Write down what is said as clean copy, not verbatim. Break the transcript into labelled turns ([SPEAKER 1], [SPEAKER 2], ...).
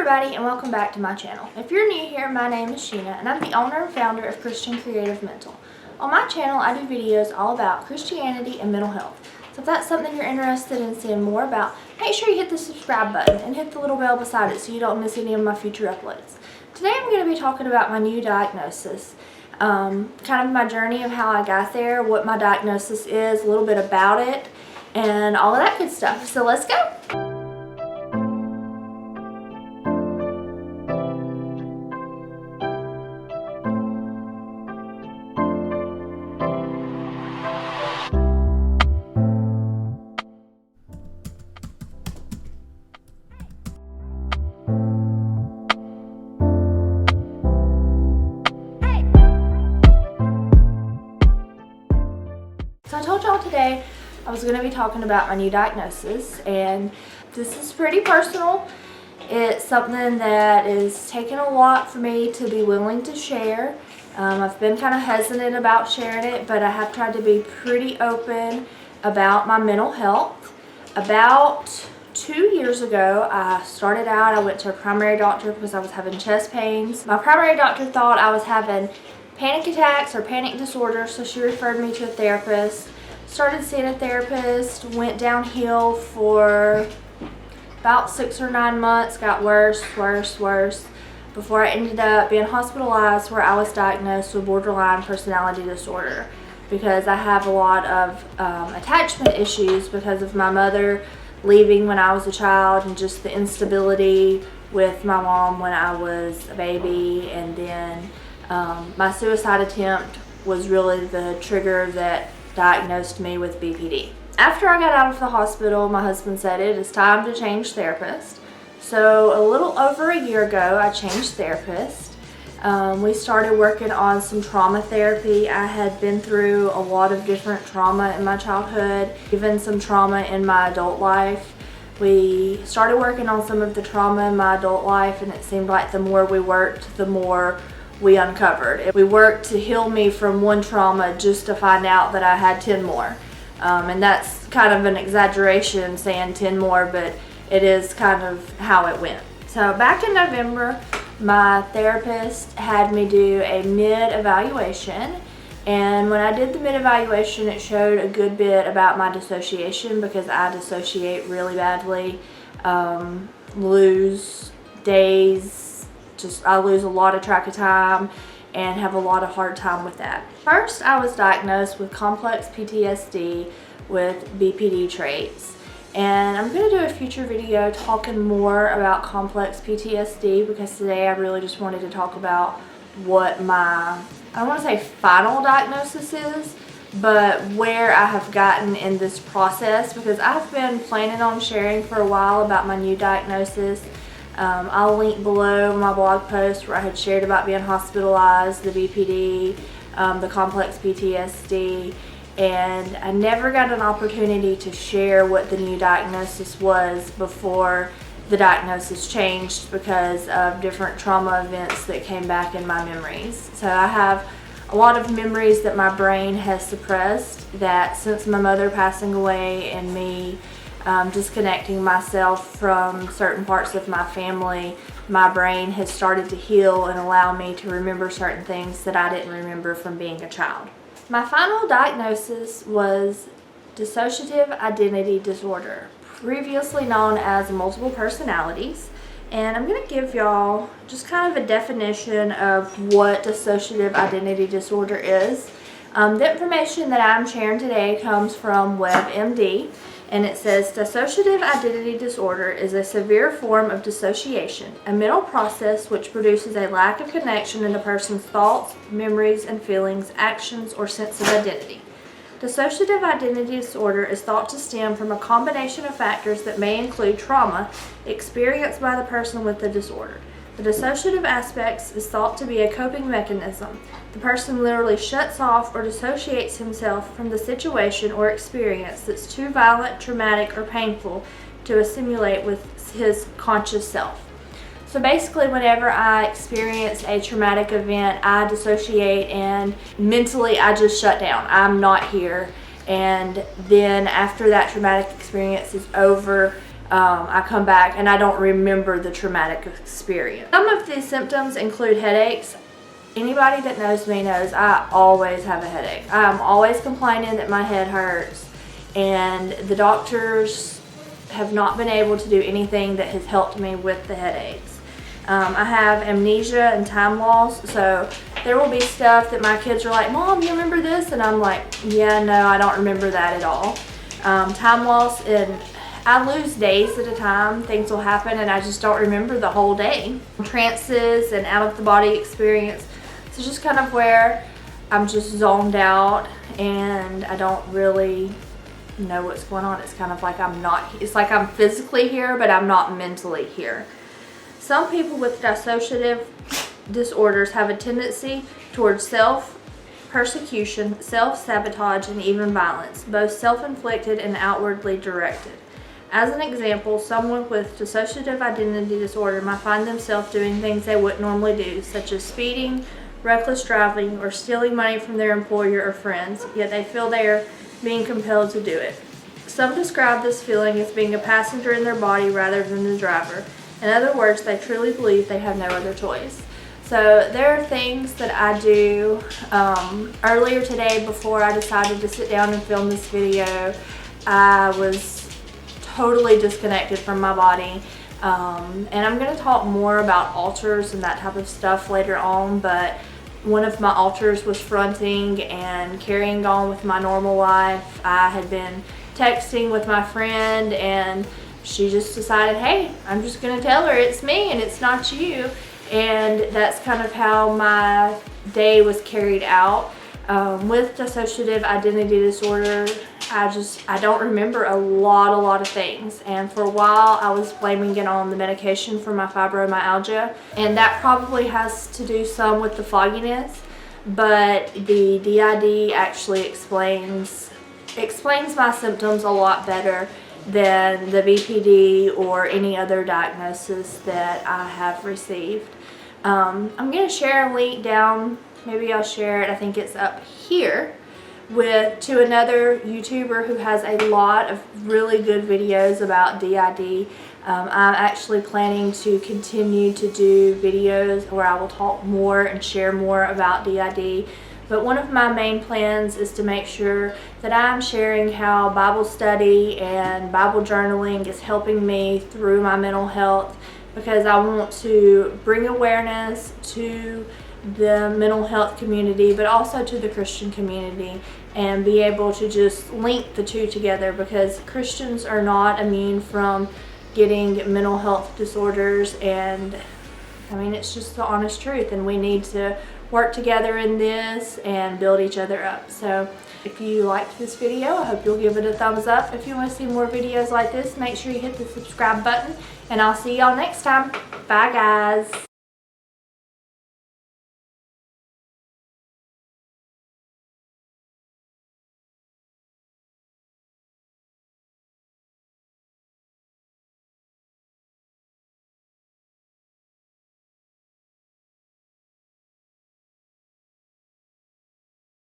[SPEAKER 1] everybody, and welcome back to my channel. If you're new here, my name is Sheena and I'm the owner and founder of Christian Creative Mental. On my channel I do videos all about Christianity and mental health. So if that's something you're interested in seeing more about, make sure you hit the subscribe button and hit the little bell beside it so you don't miss any of my future uploads. Today I'm going to be talking about my new diagnosis, kind of my journey of how I got there, what my diagnosis is, a little bit about it, and all of that good stuff. So let's go! So I told y'all today I was going to be talking about my new diagnosis, and this is pretty personal. It's something that is taking a lot for me to be willing to share. I've been kind of hesitant about sharing it, but I have tried to be pretty open about my mental health. About 2 years ago, I went to a primary doctor because I was having chest pains. My primary doctor thought I was having panic attacks or panic disorder, so she referred me to a therapist. Started seeing a therapist, went downhill for about 6 or 9 months, got worse, before I ended up being hospitalized where I was diagnosed with borderline personality disorder because I have a lot of attachment issues because of my mother leaving when I was a child and just the instability with my mom when I was a baby, and then my suicide attempt was really the trigger that diagnosed me with BPD. After I got out of the hospital, my husband said it is time to change therapist. So a little over a year ago, I changed therapist. We started working on some trauma therapy. I had been through a lot of different trauma in my childhood, even some trauma in my adult life. We started working on some of the trauma in my adult life, and it seemed like the more we worked, the more we uncovered. We worked to heal me from one trauma just to find out that I had 10 more. And that's kind of an exaggeration saying 10 more, but it is kind of how it went. So back in November, my therapist had me do a mid-evaluation, and when I did the mid-evaluation, it showed a good bit about my dissociation because I dissociate really badly, lose days, I lose a lot of track of time and have a lot of hard time with that. First, I was diagnosed with complex PTSD with BPD traits. And I'm going to do a future video talking more about complex PTSD because today I really just wanted to talk about what my, I don't want to say final diagnosis is, but where I have gotten in this process, because I've been planning on sharing for a while about my new diagnosis. I'll link below my blog post where I had shared about being hospitalized, the BPD, the complex PTSD, and I never got an opportunity to share what the new diagnosis was before the diagnosis changed because of different trauma events that came back in my memories. So I have a lot of memories that my brain has suppressed that since my mother passing away and me disconnecting myself from certain parts of my family, my brain has started to heal and allow me to remember certain things that I didn't remember from being a child. My final diagnosis was dissociative identity disorder, previously known as multiple personalities, and I'm going to give y'all just kind of a definition of what dissociative identity disorder is. The information that I'm sharing today comes from WebMD. And it says, dissociative identity disorder is a severe form of dissociation, a mental process which produces a lack of connection in a person's thoughts, memories, and feelings, actions, or sense of identity. Dissociative identity disorder is thought to stem from a combination of factors that may include trauma experienced by the person with the disorder. The dissociative aspects is thought to be a coping mechanism. The person literally shuts off or dissociates himself from the situation or experience that's too violent, traumatic, or painful to assimilate with his conscious self. So basically, whenever I experience a traumatic event, I dissociate and mentally I just shut down. I'm not here. And then after that traumatic experience is over, I come back and I don't remember the traumatic experience. Some of these symptoms include headaches. Anybody that knows me knows I always have a headache. I'm always complaining that my head hurts, and the doctors have not been able to do anything that has helped me with the headaches. I have amnesia and time loss, so there will be stuff that my kids are like, Mom, you remember this? And I'm like, yeah, no, I don't remember that at all. Time loss, and I lose days at a time. Things will happen and I just don't remember the whole day. Trances and out of the body experience. So just kind of where I'm just zoned out and I don't really know what's going on. It's kind of like it's like I'm physically here, but I'm not mentally here. Some people with dissociative disorders have a tendency towards self-persecution, self-sabotage, and even violence, both self-inflicted and outwardly directed. As an example, someone with dissociative identity disorder might find themselves doing things they wouldn't normally do, such as speeding, reckless driving, or stealing money from their employer or friends, yet they feel they are being compelled to do it. Some describe this feeling as being a passenger in their body rather than the driver. In other words, they truly believe they have no other choice. So there are things that I do. Earlier today, before I decided to sit down and film this video, I was totally disconnected from my body. And I'm going to talk more about alters and that type of stuff later on, but one of my alters was fronting and carrying on with my normal life. I had been texting with my friend and she just decided, hey, I'm just going to tell her it's me and it's not you. And that's kind of how my day was carried out. With dissociative identity disorder, I don't remember a lot of things. And for a while, I was blaming it on the medication for my fibromyalgia. And that probably has to do some with the fogginess. But the DID actually explains my symptoms a lot better than the BPD or any other diagnosis that I have received. I'm going to share a link down, maybe I'll share it, I think it's up here, to another YouTuber who has a lot of really good videos about DID. I'm actually planning to continue to do videos where I will talk more and share more about DID. But one of my main plans is to make sure that I'm sharing how Bible study and Bible journaling is helping me through my mental health, because I want to bring awareness to the mental health community, but also to the Christian community, and be able to just link the two together, because Christians are not immune from getting mental health disorders. And I mean, it's just the honest truth, and we need to work together in this and build each other up. So if you liked this video, I hope you'll give it a thumbs up. If you want to see more videos like this, make sure you hit the subscribe button, and I'll see y'all next time. Bye guys.